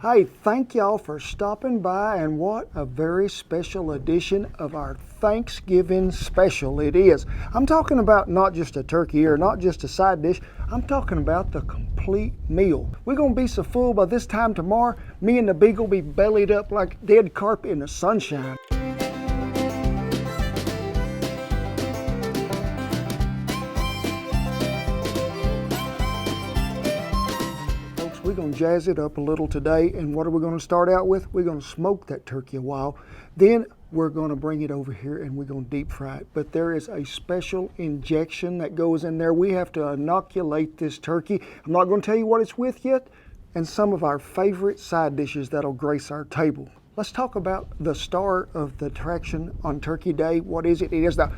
Hey, thank y'all for stopping by, and what a very special edition of our Thanksgiving special it is. I'm talking about not just a turkey or not just a side dish, I'm talking about the complete meal. We're gonna be so full by this time tomorrow, me and the beagle be bellied up like dead carpet in the sunshine. We're going to jazz it up a little today, and what are we going to start out with? We're going to smoke that turkey a while, then we're going to bring it over here and we're going to deep fry it. But there is a special injection that goes in there. We have to inoculate this turkey. I'm not going to tell you what it's with yet, and some of our favorite side dishes that'll grace our table. Let's talk about the star of the attraction on Turkey Day. What is it? It is the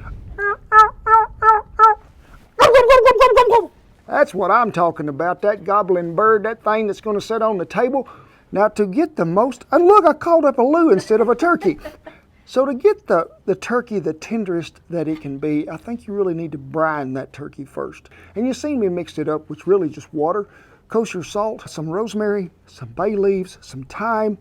That's what I'm talking about, that gobbling bird, that thing that's going to sit on the table. Now to get the most, and look, I called up a loo instead of a turkey. So to get the turkey the tenderest that it can be, I think you really need to brine that turkey first. And you've seen me mix it up with really just water, kosher salt, some rosemary, some bay leaves, some thyme,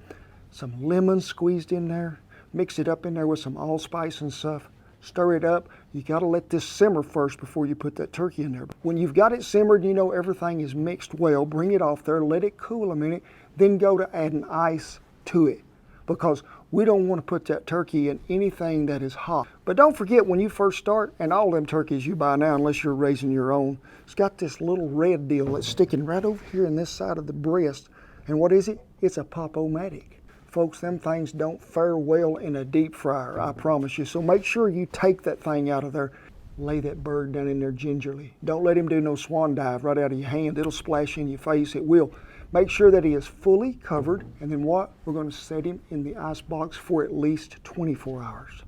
some lemon squeezed in there. Mix it up in there with some allspice and stuff. Stir it up. You got to let this simmer first before you put that turkey in there. When you've got it simmered, you know everything is mixed well, bring it off there, let it cool a minute, then go to adding ice to it, because we don't want to put that turkey in anything that is hot. But don't forget, when you first start, and all them turkeys you buy now, unless you're raising your own, it's got this little red deal that's sticking right over here in this side of the breast. And what is it? It's a pop-o-matic. Folks, them things don't fare well in a deep fryer, I promise you. So make sure you take that thing out of there. Lay that bird down in there gingerly. Don't let him do no swan dive right out of your hand. It'll splash in your face, it will. Make sure that he is fully covered, and then what? We're going to set him in the ice box for at least 24 hours.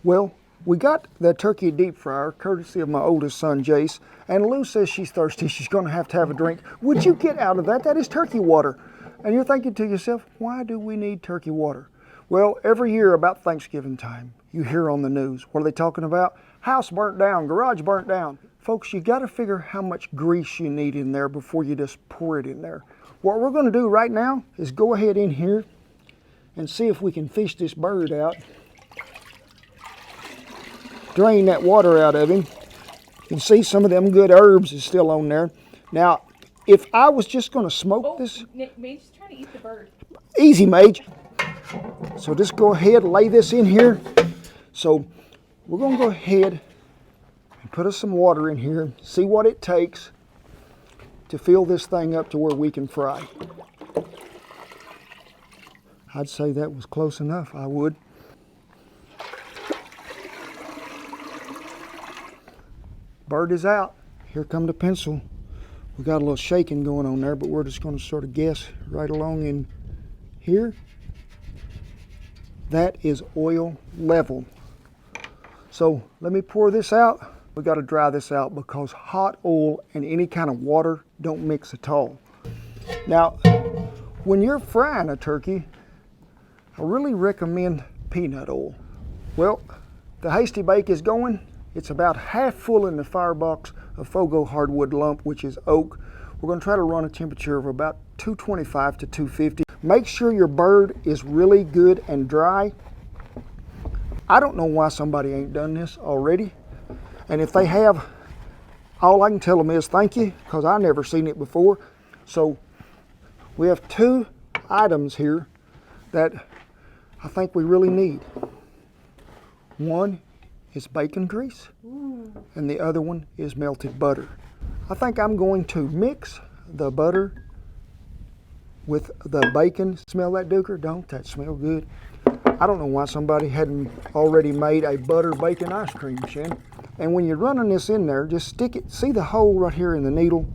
Well, we got the turkey deep fryer, courtesy of my oldest son, Jace, and Lou says she's thirsty. She's going to have a drink. Would you get out of that? That is turkey water. And you're thinking to yourself, why do we need turkey water? Well, every year about Thanksgiving time, you hear on the news, what are they talking about? House burnt down, garage burnt down. Folks, you got to figure how much grease you need in there before you just pour it in there. What we're going to do right now is go ahead in here and see if we can fish this bird out. Drain that water out of him. You can see some of them good herbs is still on there. Now, if I was just going to smoke this... Mage's trying to eat the bird. Easy, Mage. So just go ahead and lay this in here. So we're going to go ahead and put us some water in here, see what it takes to fill this thing up to where we can fry. I'd say that was close enough, I would. Bird is out. Here come the pencil. We got a little shaking going on there, but we're just going to sort of guess right along in here. That is oil level. So let me pour this out. We got to dry this out because hot oil and any kind of water don't mix at all. Now, when you're frying a turkey, I really recommend peanut oil. Well, the hasty bake is going. It's about half full in the firebox of Fogo hardwood lump, which is oak. We're going to try to run a temperature of about 225 to 250. Make sure your bird is really good and dry. I don't know why somebody ain't done this already. And if they have, all I can tell them is thank you, because I never seen it before. So we have two items here that I think we really need. One is bacon grease, and the other one is melted butter. I think I'm going to mix the butter with the bacon. Smell that, Duker? Don't that smell good? I don't know why somebody hadn't already made a butter bacon ice cream, Shannon. And when you're running this in there, just stick it. See the hole right here in the needle?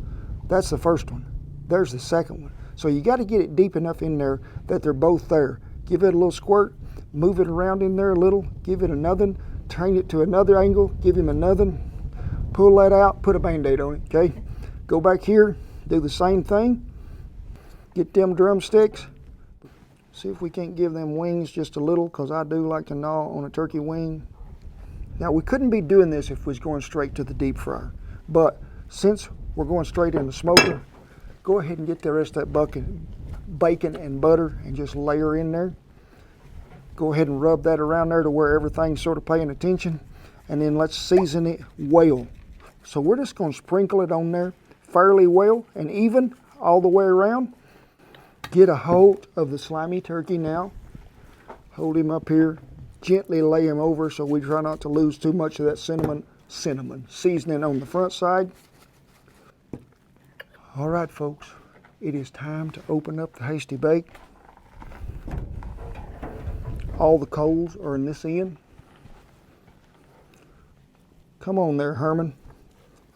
That's the first one. There's the second one. So you got to get it deep enough in there that they're both there. Give it a little squirt, move it around in there a little, give it another, turn it to another angle, give him another, pull that out, put a Band-Aid on it, okay? Go back here, do the same thing. Get them drumsticks. See if we can't give them wings just a little, because I do like to gnaw on a turkey wing. Now, we couldn't be doing this if we was going straight to the deep fryer, but since we're going straight in the smoker, go ahead and get the rest of that bucket bacon and butter and just layer in there. Go ahead and rub that around there to where everything's sort of paying attention. And then let's season it well. So we're just going to sprinkle it on there fairly well and even all the way around. Get a hold of the slimy turkey now. Hold him up here. Gently lay him over so we try not to lose too much of that cinnamon seasoning on the front side. All right, folks, it is time to open up the hasty bake. All the coals are in this end. Come on there, Herman.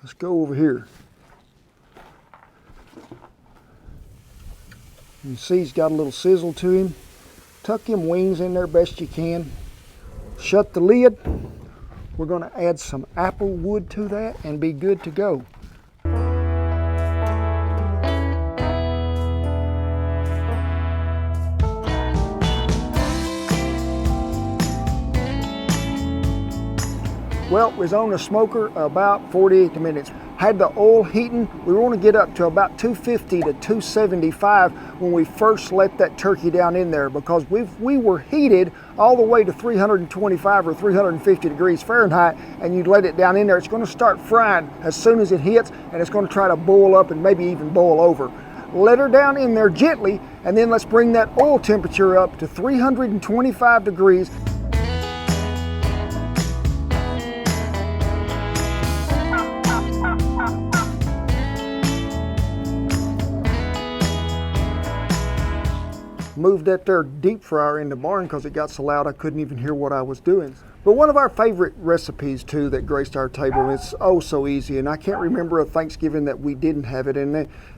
Let's go over here. You see he's got a little sizzle to him. Tuck him wings in there best you can. Shut the lid. We're going to add some apple wood to that and be good to go. Well, it was on the smoker about 48 minutes. Had the oil heating. We want to get up to about 250 to 275 when we first let that turkey down in there, because we were heated all the way to 325 or 350 degrees Fahrenheit, and you let it down in there. It's going to start frying as soon as it hits, and it's going to try to boil up and maybe even boil over. Let her down in there gently, and then let's bring that oil temperature up to 325 degrees. Moved that there deep fryer in the barn because it got so loud I couldn't even hear what I was doing. But one of our favorite recipes too that graced our table, it's oh so easy, and I can't remember a Thanksgiving that we didn't have it in.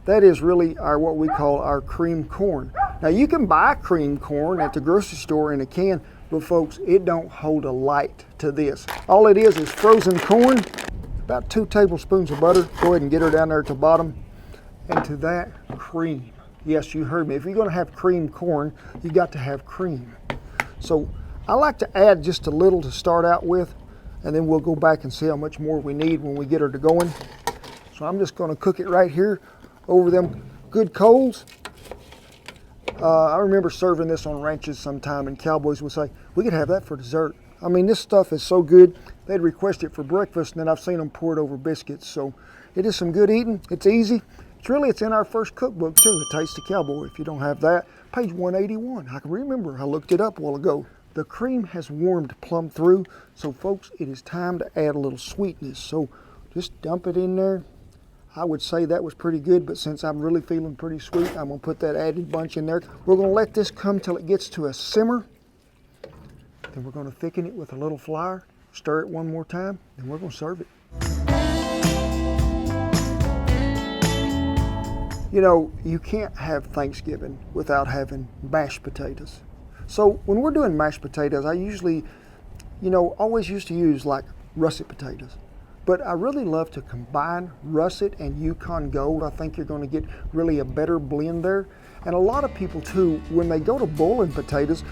That is really our what we call our cream corn. Now you can buy cream corn at the grocery store in a can, but folks, it don't hold a light to this. All it is frozen corn, about 2 tablespoons of butter. Go ahead and get her down there at the bottom. And to that, cream. Yes, you heard me. If you're going to have cream corn, you got to have cream. So I like to add just a little to start out with, and then we'll go back and see how much more we need when we get her to going. So I'm just going to cook it right here over them good coals. I remember serving this on ranches sometime, and cowboys would say, we could have that for dessert. I mean, this stuff is so good. They'd request it for breakfast, and then I've seen them pour it over biscuits. So it is some good eating. It's easy. It's in our first cookbook too, A Taste of Cowboy. If you don't have that, page 181. I can remember, I looked it up a while ago. The cream has warmed plumb through, so folks, it is time to add a little sweetness. So just dump it in there. I would say that was pretty good, but since I'm really feeling pretty sweet, I'm gonna put that added bunch in there. We're gonna let this come till it gets to a simmer. Then we're gonna thicken it with a little flour, stir it one more time, and we're gonna serve it. You know, you can't have Thanksgiving without having mashed potatoes. So when we're doing mashed potatoes, I usually, always used to use like russet potatoes. But I really love to combine russet and Yukon Gold. I think you're going to get really a better blend there. And a lot of people too, when they go to boiling potatoes,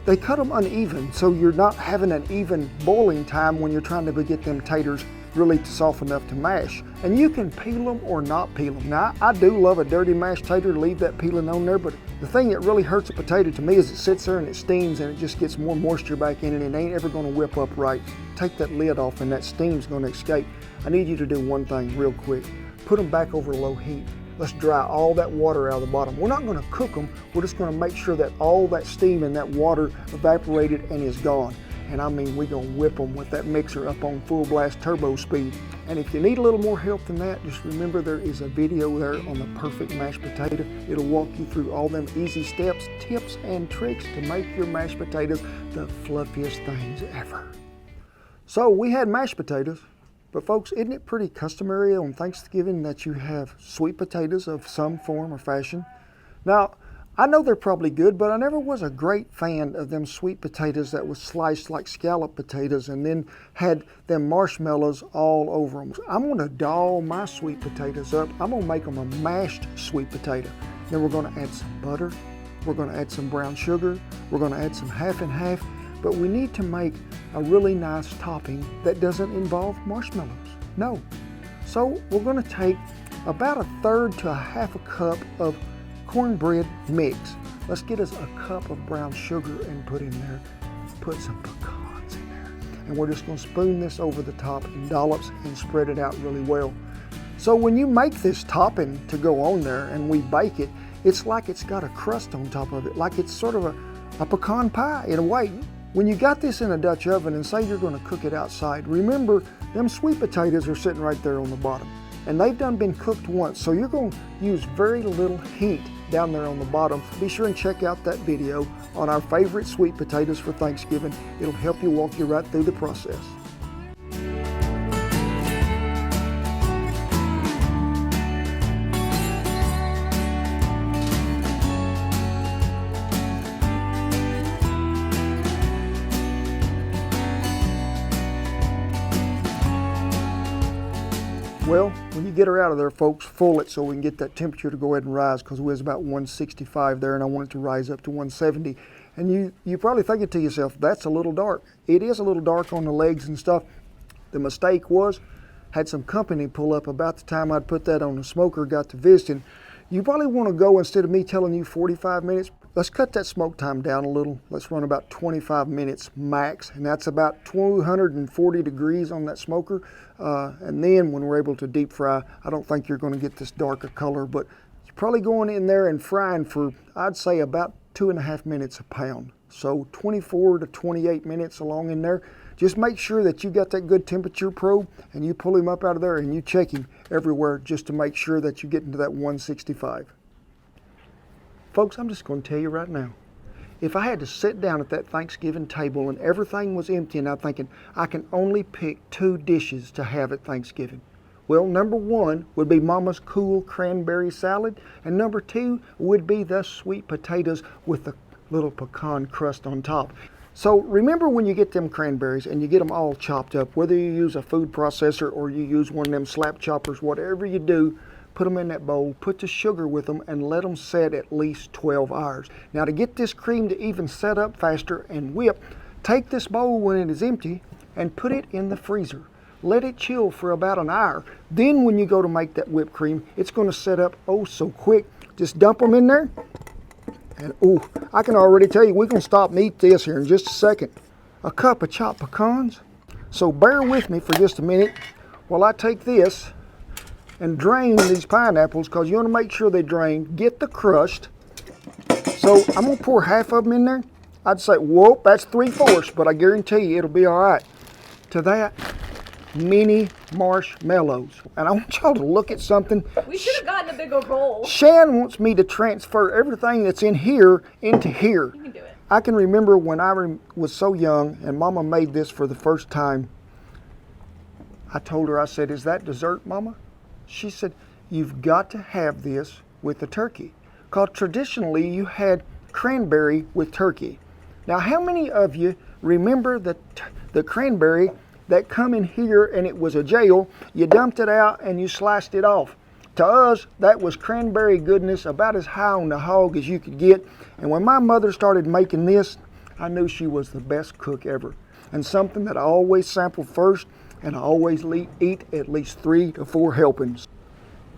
they cut them uneven. So you're not having an even boiling time when you're trying to get them taters really soft enough to mash. And you can peel them or not peel them. Now, I do love a dirty mashed tater, leave that peeling on there, but the thing that really hurts a potato to me is it sits there and it steams and it just gets more moisture back in it and it ain't ever gonna whip up right. Take that lid off and that steam's gonna escape. I need you to do one thing real quick. Put them back over low heat. Let's dry all that water out of the bottom. We're not gonna cook them, we're just gonna make sure that all that steam and that water evaporated and is gone. And I mean, we're gonna whip them with that mixer up on full blast turbo speed. And if you need a little more help than that, just remember there is a video there on the perfect mashed potato. It'll walk you through all them easy steps, tips, and tricks to make your mashed potatoes the fluffiest things ever. So we had mashed potatoes, but folks, isn't it pretty customary on Thanksgiving that you have sweet potatoes of some form or fashion? Now, I know they're probably good, but I never was a great fan of them sweet potatoes that was sliced like scallop potatoes and then had them marshmallows all over them. I'm gonna doll my sweet potatoes up. I'm gonna make them a mashed sweet potato. Then we're gonna add some butter. We're gonna add some brown sugar. We're gonna add some half and half, but we need to make a really nice topping that doesn't involve marshmallows. No. So we're gonna take about 1/3 to 1/2 cup of cornbread mix. Let's get us a cup of brown sugar and put in there. Put some pecans in there. And we're just gonna spoon this over the top in dollops and spread it out really well. So when you make this topping to go on there and we bake it, it's like it's got a crust on top of it, like it's sort of a pecan pie in a way. When you got this in a Dutch oven and say you're gonna cook it outside, remember them sweet potatoes are sitting right there on the bottom. And they've done been cooked once, so you're gonna use very little heat down there on the bottom. Be sure and check out that video on our favorite sweet potatoes for Thanksgiving. It'll help you walk you right through the process. Well, when you get her out of there, folks, full it so we can get that temperature to go ahead and rise, because we was about 165 there and I want it to rise up to 170. And you probably thinking to yourself, that's a little dark. It is a little dark on the legs and stuff. The mistake was, had some company pull up about the time I'd put that on the smoker, got to visiting. You probably want to go, instead of me telling you 45 minutes, let's cut that smoke time down a little. Let's run about 25 minutes max, and that's about 240 degrees on that smoker. And then when we're able to deep fry, I don't think you're going to get this darker color, but you're probably going in there and frying for, I'd say, about 2.5 minutes a pound. So 24 to 28 minutes along in there. Just make sure that you got that good temperature probe and you pull him up out of there and you check him everywhere just to make sure that you get into that 165. Folks, I'm just going to tell you right now, if I had to sit down at that Thanksgiving table and everything was empty and I'm thinking I can only pick 2 dishes to have at Thanksgiving. Well, number 1 would be Mama's cool cranberry salad, and number 2 would be the sweet potatoes with the little pecan crust on top. So remember, when you get them cranberries and you get them all chopped up, whether you use a food processor or you use one of them slap choppers, whatever you do, put them in that bowl, put the sugar with them, and let them set at least 12 hours. Now, to get this cream to even set up faster and whip, take this bowl when it is empty and put it in the freezer. Let it chill for about an hour. Then when you go to make that whipped cream, it's going to set up oh so quick. Just dump them in there. And ooh, I can already tell you, we're going to stop and eat this here in just a second. A cup of chopped pecans. So bear with me for just a minute while I take this and drain these pineapples, because you want to make sure they drain, get the crust. So I'm going to pour half of them in there. I'd say, whoa, that's 3/4, but I guarantee you it'll be all right. To that, mini marshmallows. And I want y'all to look at something. We should have gotten a big old bowl. Shan wants me to transfer everything that's in here into here. You can do it. I can remember when I was so young and Mama made this for the first time. I told her, I said, is that dessert, Mama? She said, you've got to have this with the turkey. Because traditionally you had cranberry with turkey. Now, how many of you remember the cranberry that come in here and it was a jail? You dumped it out and you sliced it off. To us, that was cranberry goodness, about as high on the hog as you could get. And when my mother started making this, I knew she was the best cook ever. And something that I always sample first, and I always eat at least 3 to 4 helpings.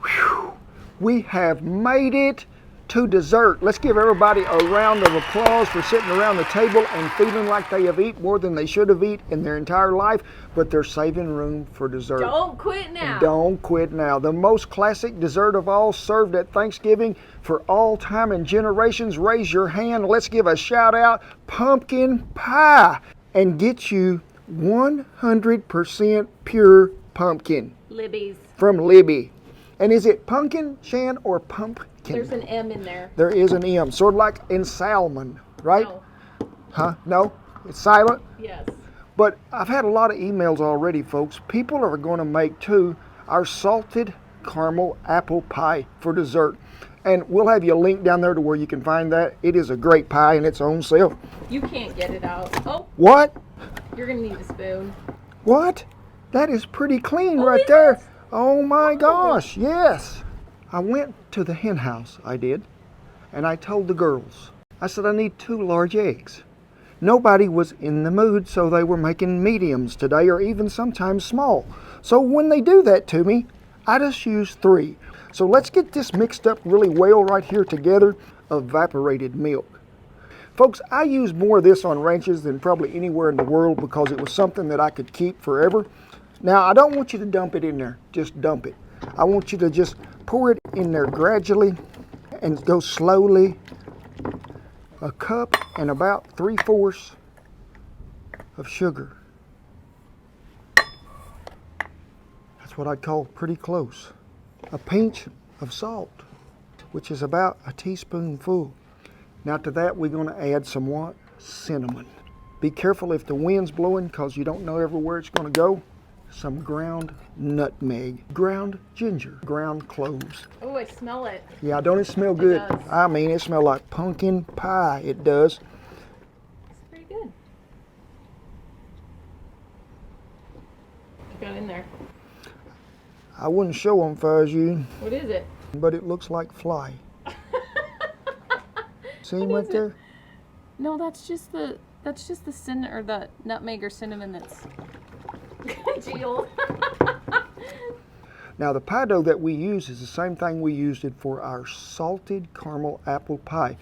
Whew. We have made it to dessert. Let's give everybody a round of applause for sitting around the table and feeling like they have eaten more than they should have eaten in their entire life, but they're saving room for dessert. Don't quit now. Don't quit now. The most classic dessert of all, served at Thanksgiving for all time and generations. Raise your hand. Let's give a shout out. Pumpkin pie. And get you 100% pure pumpkin. Libby's. From Libby. And is it pumpkin, Shan, or pumpkin? There's an M in there. There is an M, sort of like in salmon, right? No. Huh? No? It's silent? Yes. But I've had a lot of emails already, folks. People are going to make, too, our salted caramel apple pie for dessert. And we'll have you a link down there to where you can find that. It is a great pie in its own self. You can't get it out. Oh, What? you're going to need a spoon. What? That is pretty clean Oh, right is there. it? Oh my gosh, yes. I went to the hen house, I did, and I told the girls, I said, I need 2 large eggs. Nobody was in the mood, so they were making mediums today, or even sometimes small. So when they do that to me, I just use 3. So let's get this mixed up really well right here together, evaporated milk. Folks, I use more of this on ranches than probably anywhere in the world because it was something that I could keep forever. Now, I don't want you to dump it in there, just dump it. I want you to just pour it in there gradually and go slowly. A cup and about 3/4 of sugar. That's what I'd call pretty close. A pinch of salt, which is about a teaspoonful. Now to that we're going to add some what? Cinnamon. Be careful if the wind's blowing because you don't know everywhere it's going to go. Some ground nutmeg, ground ginger, ground cloves. Oh, I smell it. Yeah, don't it smell good? It does. I mean, it smells like pumpkin pie. It does. It's pretty good. What you got in there? I wouldn't show them if I was you, What is it? but it looks like fly. See him right there? No, that's just the cinnamon or the nutmeg or cinnamon that's congealed. Now the pie dough that we use is the same thing we used it for our salted caramel apple pie.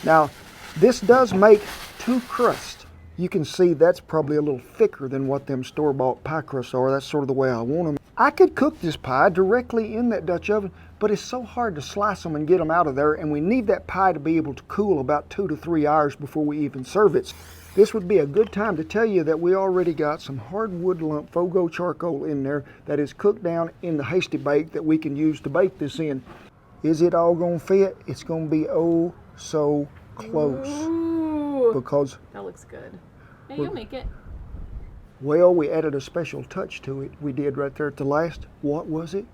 Now this does make 2 crusts. You can see that's probably a little thicker than what them store-bought pie crusts are. That's sort of the way I want them. I could cook this pie directly in that Dutch oven, but it's so hard to slice them and get them out of there, and we need that pie to be able to cool about 2 to 3 hours before we even serve it. This would be a good time to tell you that we already got some hardwood lump Fogo charcoal in there that is cooked down in the hasty bake that we can use to bake this in. Is it all gonna fit? It's gonna be oh so close. Ooh, Because, that looks good. Yeah, you'll make it. well, we added a special touch to it. We did right there at the last. What was it?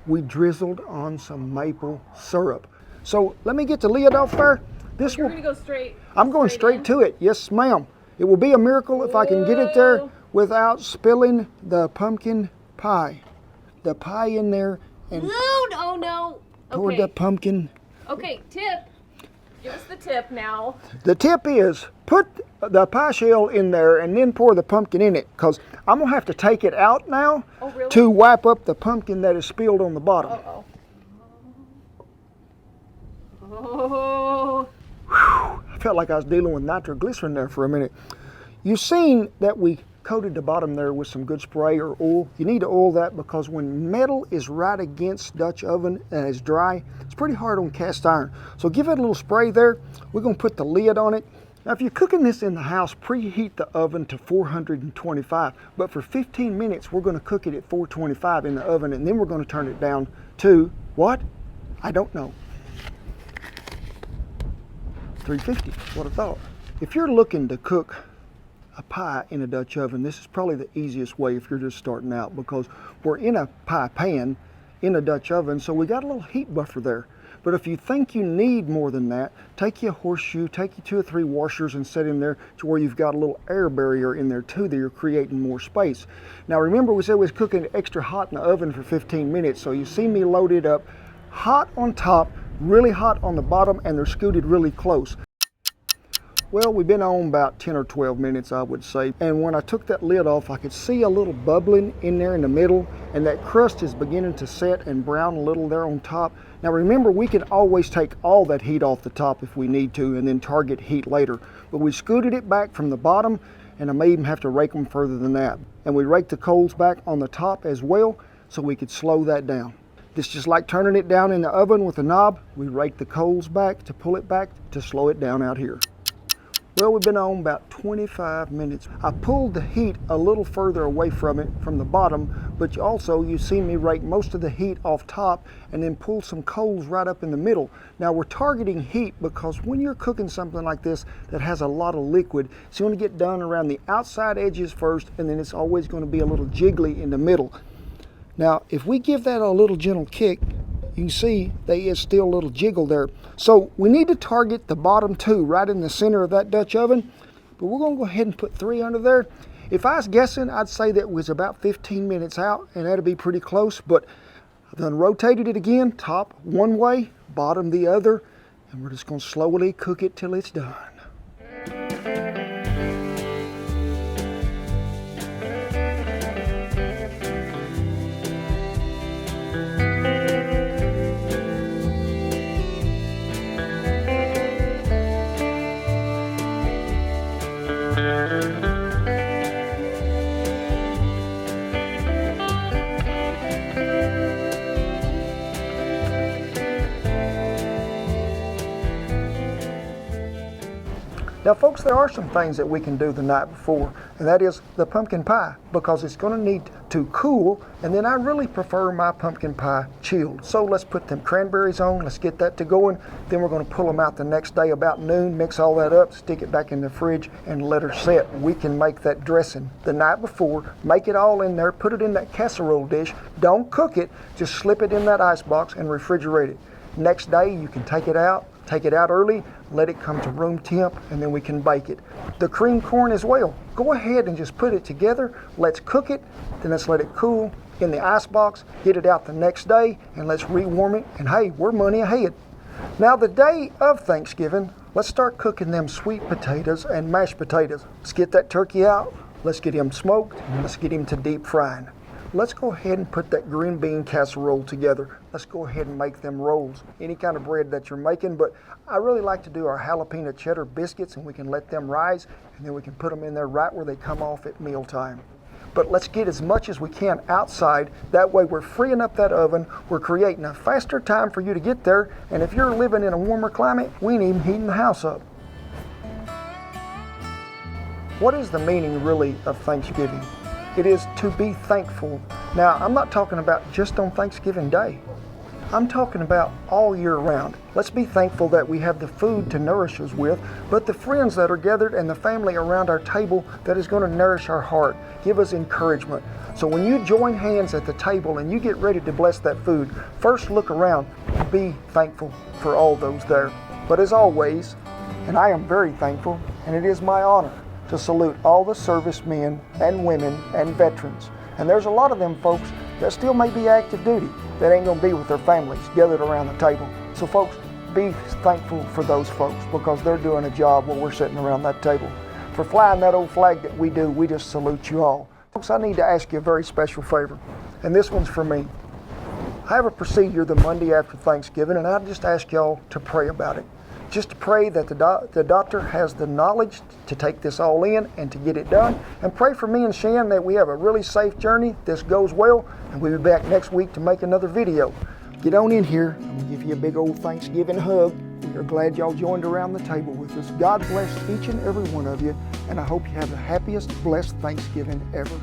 We drizzled on some maple syrup. So let me get the lid off there. This You're will, gonna go straight. I'm going straight in? to it. Yes, ma'am. It will be a miracle if I can get it there Whoa. without spilling the pumpkin pie. The pie in there and No. pour Okay. the pumpkin. Okay, tip. Give us the tip now. The tip is put the pie shell in there and then pour the pumpkin in it, because I'm going to have to take it out now Oh, really? to wipe up the pumpkin that is spilled on the bottom. Uh-oh. Oh. I felt like I was dealing with nitroglycerin there for a minute. You've seen that we coated the bottom there with some good spray or oil. You need to oil that because when metal is right against Dutch oven and it's dry, it's pretty hard on cast iron. So give it a little spray there. We're going to put the lid on it. Now if you're cooking this in the house, preheat the oven to 425. But for 15 minutes, we're going to cook it at 425 in the oven, and then we're going to turn it down to what? I don't know. 350, what I thought. If you're looking to cook a pie in a Dutch oven, this is probably the easiest way if you're just starting out, because we're in a pie pan in a Dutch oven, so we got a little heat buffer there. But if you think you need more than that, take you a horseshoe, take you 2 or 3 washers and set in there to where you've got a little air barrier in there too, that you're creating more space. Now remember, we said we was cooking it extra hot in the oven for 15 minutes, so you see me load it up hot on top, really hot on the bottom, and they're scooted really close. Well, we've been on about 10 or 12 minutes, I would say. And when I took that lid off, I could see a little bubbling in there in the middle, and that crust is beginning to set and brown a little there on top. Now remember, we can always take all that heat off the top if we need to and then target heat later. But we scooted it back from the bottom, and I may even have to rake them further than that. And we raked the coals back on the top as well, so we could slow that down. It's just like turning it down in the oven with a knob. We rake the coals back to pull it back to slow it down out here. Well, we've been on about 25 minutes. I pulled the heat a little further away from it, from the bottom, but you see me rake most of the heat off top and then pull some coals right up in the middle. Now we're targeting heat because when you're cooking something like this that has a lot of liquid, it's going to get done around the outside edges first, and then it's always going to be a little jiggly in the middle. Now, if we give that a little gentle kick, you can see there is still a little jiggle there. So we need to target the bottom 2 right in the center of that Dutch oven, but we're gonna go ahead and put 3 under there. If I was guessing, I'd say that was about 15 minutes out, and that'd be pretty close, but I've done rotated it again, top one way, bottom the other, and we're just gonna slowly cook it till it's done. Now folks, there are some things that we can do the night before, and that is the pumpkin pie, because it's going to need to cool, and then I really prefer my pumpkin pie chilled. So let's put them cranberries on, let's get that to going, then we're going to pull them out the next day about noon, mix all that up, stick it back in the fridge, and let her set. We can make that dressing the night before, make it all in there, put it in that casserole dish, don't cook it, just slip it in that ice box and refrigerate it. Next day you can take it out early, let it come to room temp, and then we can bake it. The cream corn as well. Go ahead and just put it together. Let's cook it, then let's let it cool in the ice box, get it out the next day, and let's rewarm it, and hey, we're money ahead. Now the day of Thanksgiving, let's start cooking them sweet potatoes and mashed potatoes. Let's get that turkey out, let's get him smoked, and let's get him to deep frying. Let's go ahead and put that green bean casserole together. Let's go ahead and make them rolls. Any kind of bread that you're making, but I really like to do our jalapeno cheddar biscuits, and we can let them rise, and then we can put them in there right where they come off at mealtime. But let's get as much as we can outside. That way we're freeing up that oven. We're creating a faster time for you to get there, and if you're living in a warmer climate, we ain't even heating the house up. What is the meaning really of Thanksgiving? It is to be thankful. Now, I'm not talking about just on Thanksgiving Day. I'm talking about all year round. Let's be thankful that we have the food to nourish us with, but the friends that are gathered and the family around our table that is going to nourish our heart, give us encouragement. So when you join hands at the table and you get ready to bless that food, first look around and be thankful for all those there. But as always, and I am very thankful, and it is my honor to salute all the servicemen and women and veterans. And there's a lot of them folks that still may be active duty that ain't gonna be with their families gathered around the table. So folks, be thankful for those folks, because they're doing a job while we're sitting around that table. For flying that old flag that we do, we just salute you all. Folks, I need to ask you a very special favor, and this one's for me. I have a procedure the Monday after Thanksgiving, and I just ask y'all to pray about it. Just to pray that the doctor has the knowledge to take this all in and to get it done. And pray for me and Shan that we have a really safe journey, this goes well, and we'll be back next week to make another video. Get on in here. I'm going to give you a big old Thanksgiving hug. We are glad y'all joined around the table with us. God bless each and every one of you, and I hope you have the happiest, blessed Thanksgiving ever.